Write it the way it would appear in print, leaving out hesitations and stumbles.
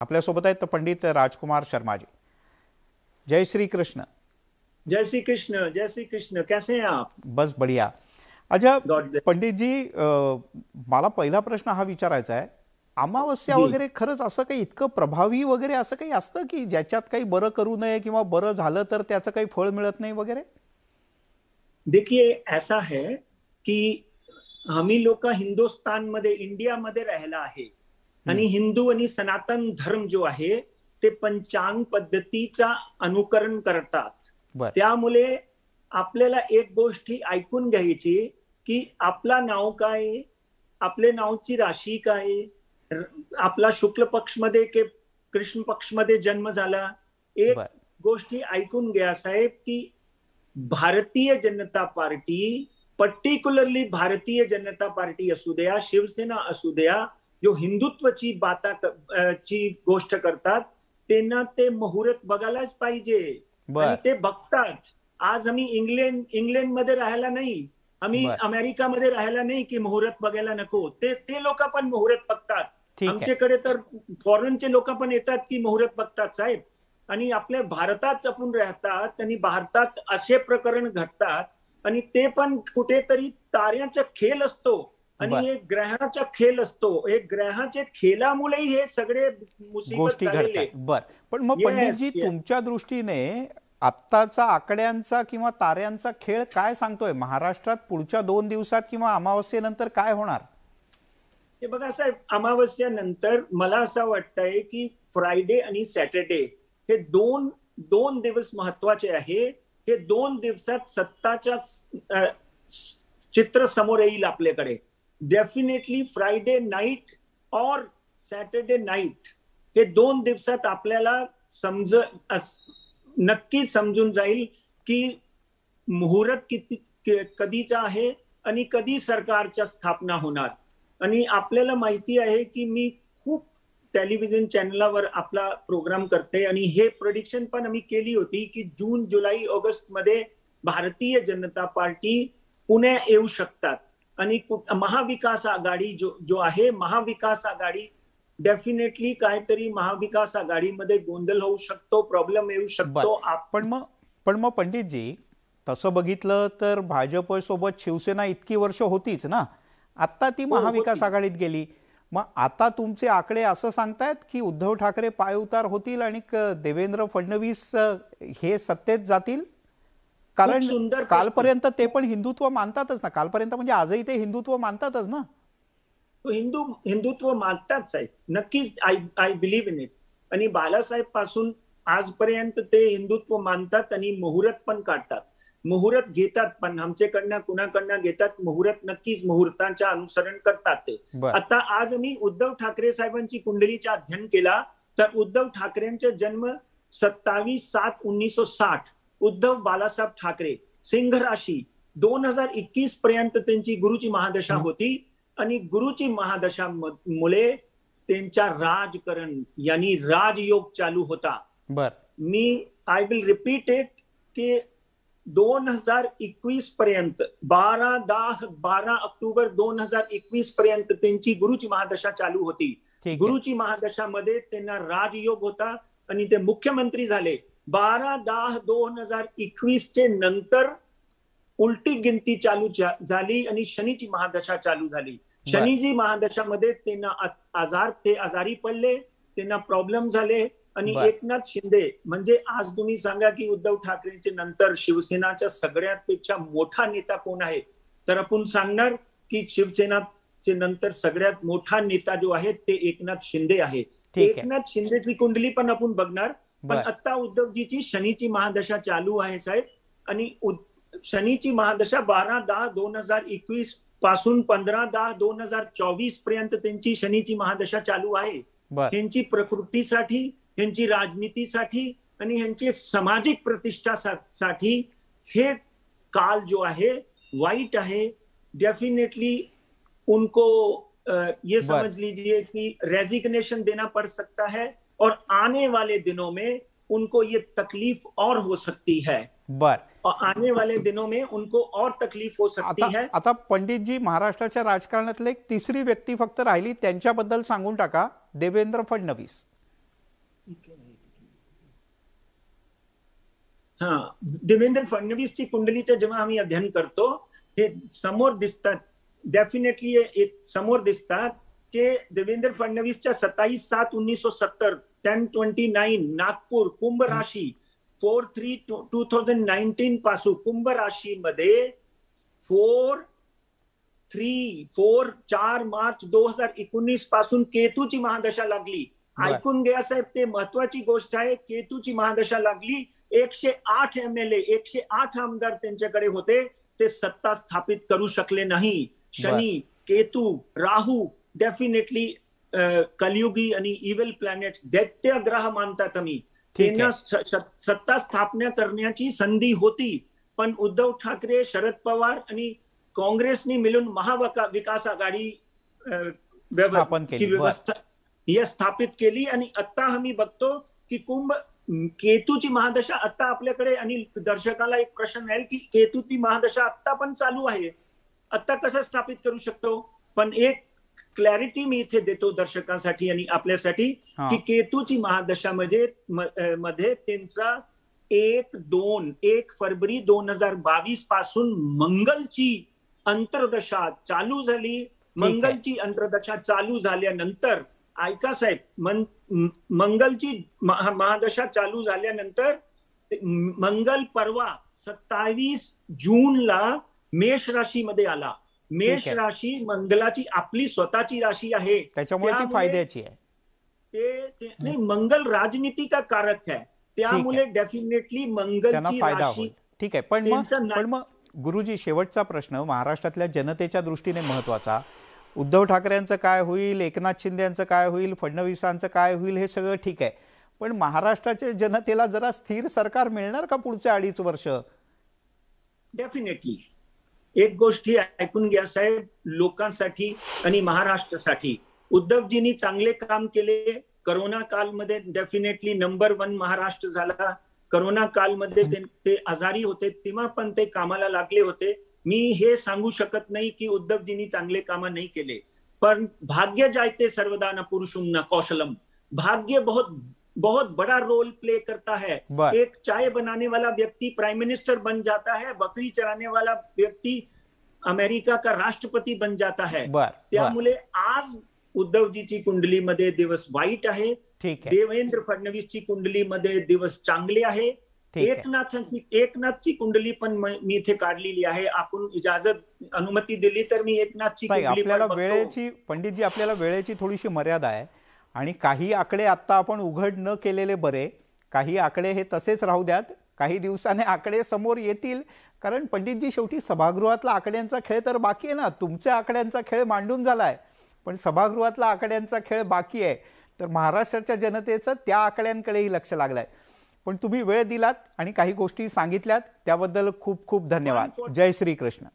आपल्यासोबत आहेत पंडित राजकुमार शर्माजी। जय श्री कृष्ण। जय श्री कृष्ण, जय श्री कृष्ण। कैसे हैं आप? बस बढ़िया। अच्छा गॉड ब्लेस। पंडित जी, मला पहिला प्रश्न हा विचारायचा आहे, अमावस्या जी वगैरे खरंच असं काही इतकं प्रभावी वगैरे असं काही असतं की ज्याच्यात काही बरं करू नये किंवा बरं झालं तर त्याचं काही फळ मिळत नाही वगैरे? देखिए, ऐसा है कि आम्ही लोक हिंदुस्थानमध्ये इंडियामध्ये राहिला आहे हम्म, आणि हिंदू आणि सनातन धर्म जो आहे ते पंचांग पद्धतीचा अनुकरण करतात। बर त्यामुळे आपल्याला एक गोष्टी ऐकून घ्यायची की आपला नाव काय, आपले नावची राशी काय, आपला शुक्ल पक्षमध्ये की कृष्ण पक्षमध्ये जन्म झाला। एक बर गोष्टी ऐकून घ्या साहेब की Bharatiya Janata party, particularly Bharatiya Janata party असू द्या, शिवसेना असू द्या, जो हिंदुत्वची ची गोष्ट करतात त्यांना ते मुहूर्त बघायलाच पाहिजे आणि बर ते बघतात। आज आम्ही इंग्लंडमध्ये राहायला नाही, आम्ही बर अमेरिकामध्ये राहायला नाही की मुहूर्त बघायला नको, ते ते लोक पण मुहूर्त बघतात। ठीक आहे। आमच्याकडे तर फॉरेनचे लोक पण येतात की मुहूर्त बघतात साहेब। आणि आपल्या भारतात आपण राहतात आणि भारतात असे प्रकरण घडतात आणि ते पण कुठेतरी ताऱ्याचा खेळ असतो आणि बर एक ग्रहाचा खेळ असतो। एक ग्रहाच्या खेळामुळे हे सगळे मुसीबत गोष्टी झालेले। घडतात। बर, पण मग पंडित येस जी येस। तुमच्या दृष्टीने आत्ताचा आकड्यांचा किंवा ताऱ्यांचा खेळ काय सांगतोय? महाराष्ट्रात पुढच्या 2 दिवसात किंवा अमावस्येनंतर काय होणार? हे बघा साहेब, अमावस्यानंतर मला असं वाटतंय की फ्रायडे आणि सॅटर्डे हे दोन दोन दिवस महत्वाचे आहे। हे 2 दिवसात सत्ताच्या चित्र समोर येईल आपल्याकडे। डेफिनेटली फ्रायडे नाईट और सॅटर्डे नाईट हे 2 दिवसात आपल्याला नक्की समजून जाईल की मुहूर्त किती कधीचा आहे आणि कधी सरकारच्या स्थापना होणार। आणि आपल्याला माहिती आहे की मी खूप टेलिव्हिजन चॅनलवर आपला प्रोग्राम करते आणि हे प्रेडिक्शन पण आम्ही केली होती की जून जुलै ऑगस्ट मध्ये भारतीय जनता पार्टी पुणे येऊ शकतात आणि महाविकास आघाडी जो आहे, महाविकास आघाडी डेफिनेटली काहीतरी महाविकास आघाडीमध्ये गोंधळ होऊ शकतो, प्रॉब्लेम येऊ बर, शकतो। पण मग पंडित जी, तसं बघितलं तर भाजप सोबत शिवसेना इतकी वर्ष होतीच ना, आता ती हो महाविकास होती। आघाडीत गेली। मग आता तुमचे आकडे असं सांगतायत की उद्धव ठाकरे पायउतार होतील आणि देवेंद्र फडणवीस हे सत्तेत जातील? खूप कारण सुंदर प्रश्न। कालपर्यंत ते पण हिंदुत्व मानतातच ना, कालपर्यंत म्हणजे आजही ते हिंदुत्व मानतातच ना। तो हिंदुत्व मागताच आहे, नक्कीच। I I believe in it. आणि बाळासाहेब पासून आजपर्यंत ते हिंदुत्व मानतात आणि मुहूर्त पण काढतात, मुहूर्त घेतात पण आमच्याकडनं कुणाकडनं घेतात मुहूर्त, नक्कीच मुहूर्तांच्या अनुसरण करतात ते। बर आता आज मी उद्धव ठाकरे साहेबांची कुंडलीचा अध्ययन केला तर उद्धव ठाकरेंचा जन्म 27/7/1960, उद्धव बाळासाहेब ठाकरे, सिंह राशी। 2021 पर्यंत त्यांची गुरुची महादशा होती आणि गुरुची महादशा मुळे त्यांचा राजकारण यानी राजयोग चालू होता। बर मी आय विल रिपीट इट की 2021 पर्यंत 12 ऑक्टोबर 2021 पर्यंत त्यांची गुरुची महादशा चालू होती। ठीक आहे। गुरुची महादशामध्ये त्यांना राजयोग होता आणि ते मुख्यमंत्री झाले। 12/10/2021 चे नंतर उलटी गिनती चालू झाली आणि शनीची महादशा चालू झाली। बर शनीची महादशामध्ये त्यांना ते आजारी पडले, त्यांना प्रॉब्लेम झाले आणि बर एकनाथ शिंदे म्हणजे आज तुम्ही सांगा की उद्धव ठाकरेंचे नंतर शिवसेनाचा सगळ्यात पेक्षा मोठा नेता कोण आहे, तर आपण सांगणार की शिवसेनाचे नंतर सगळ्यात मोठा नेता जो आहे ते एकनाथ शिंदे आहे। ठीक आहे। एकनाथ शिंदेची कुंडली पण आपण बघणार। पण बर आता उद्धवजीची शनीची महादशा चालू आहे साहेब आणि शनीची महादशा 12/10/2021 पासून 15/10/2024 पर्यंत त्यांची शनीची महादशा चालू आहे। बर ह्यांची प्रकृतीसाठी, ह्यांची राजनीतीसाठी आणि ह्यांची सामाजिक प्रतिष्ठासाठी हे काल जो आहे वाईट है। डेफिनेटली उनको ये बर समझ लीजिए कि रेजिग्नेशन देना पड़ सकता है और आने वाले दिनों में उनको ये तकलीफ और हो सकती है बर और आने वाले दिनों में उनको और तकलीफ हो आता सकती है। आता पंडित जी, महाराष्ट्राच्या राजकारणातले एक तिसरी व्यक्ती फक्त राहिली, त्यांच्याबद्दल सांगून टाका, देवेंद्र फडणवीस। हा, देवेंद्र फडणवीसची कुंडलीचं जेव्हा आम्ही अध्ययन करतो, हे समोर दिसतात, डेफिनेटली समोर दिसतात की देवेंद्र फडणवीसच्या 27/7/1970 10/29 नागपूर कुंभ राशी 4/3/2019 पासून कुंभ राशी मध्ये 4 मार्च 2019 पासून केतूची महादशा लागली. ऐकून घ्या साहेब, ते महत्वाची गोष्ट आहे. केतूची महादशा लागली. 108 MLA 108 आमदार त्यांच्याकडे होते, ते सत्ता स्थापित करू शकले नाही. शनी, केतू, राहू डेफिनेटली कलियुगी आणि इव्हिल प्लॅनेट्स, दैत्य ग्रह मानतात आम्ही. त्यांना सत्ता स्थापना करण्याची संधी होती, पण उद्धव ठाकरे, शरद पवार आणि काँग्रेसनी मिळून महाविकास आघाडी व्यवस्था स्थापित केली. आणि आता आम्ही बघतो की केतूची महादशा आता आपल्याकडे, आणि दर्शकाला एक प्रश्न आहे की केतूची महादशा आता पण चालू आहे, आता कसं स्थापित करू शकतो? पण एक क्लॅरिटी मी इथे देतो दर्शकांसाठी आणि आपल्यासाठी की केतूची महादशा मध्ये त्यांचा 1 फरवरी 2022 पासून मंगलची अंतर्दशा चालू झाली. मंगलची अंतर्दशा चालू झाल्यानंतर, ऐका साहेब, मंगलची महादशा चालू झाल्यानंतर मंगल परवा 27 जूनला मेष राशीमध्ये आला. मेष राशी मंगलाची आपली स्वतःची राशी आहे, त्याच्यामुळे ती फायद्याची आहे. ते मंगल राजनीति का कारक है, त्यामुळे डेफिनेटली मंगलची राशी. ठीक आहे, पण मग गुरुजी, शेवटचा प्रश्न महाराष्ट्रातल्या जनतेच्या दृष्टीने महत्वाचा. उद्धव ठाकरेंचं काय होईल, एकनाथ शिंदेंचं काय होईल, फडणवीसांचं काय होईल, हे सगळं ठीक आहे, पण महाराष्ट्राच्या जनतेला जरा स्थिर सरकार मिळणार का पुढच्या 2.5 वर्ष? डेफिनेटली. एक गोष्टी ऐकून घ्या साहेब, लोकांसाठी आणि महाराष्ट्रासाठी उद्धवजींनी चांगले काम केले. करोना कालमध्ये डेफिनेटली नंबर 1 महाराष्ट्र झाला. करोना कालमध्ये ते आजारी होते, तेव्हा पण ते कामाला लागले होते. मी हे सांगू शकत नाही की उद्धवजींनी चांगले काम नाही केले, पण भाग्य जायते सर्वदा न पुरुषुम न कौशलम. भाग्य बहुत बड़ा रोल प्ले करता है. एक चाय बनाने वाला व्यक्ति प्राइम मिनिस्टर बन जाता है, बकरी चराने वाला व्यक्ति अमेरिका का राष्ट्रपती बन जाता है. त्यामुळे आज उद्धवजीची कुंडलीमध्ये दिवस वाईट आहे, देवेंद्र फडणवीसची कुंडलीमध्ये दिवस चांगले आहे. एकनाथची कुंडली पण मी इथे काढलेली आहे. आपण अनुमती दिली तर मी एकनाथची कुंडली. आपल्याला वेळेची, पंडितजी, आपल्याला वेळेची थोडीशी मर्यादा आहे आणि काही आकडे आता आपण उघड न केलेले बरे. काही आकडे हे तसेच राहू द्यात, काही दिवसाने आकडे समोर येतील. कारण पंडितजी, शेवटी सभागृहातला आकड्यांचा खेळ तर बाकी आहे ना. तुमच्या आकड्यांचा खेळ मांडून झालाय, पण सभागृहातला आकड्यांचा खेळ बाकी आहे. तर महाराष्ट्राच्या जनतेचं त्या आकड्यांकडेही लक्ष लागलंय. पण तुम्ही वेळ दिलात आणि काही गोष्टी सांगितल्यात, त्याबद्दल खूप खूप धन्यवाद. जय श्री कृष्ण.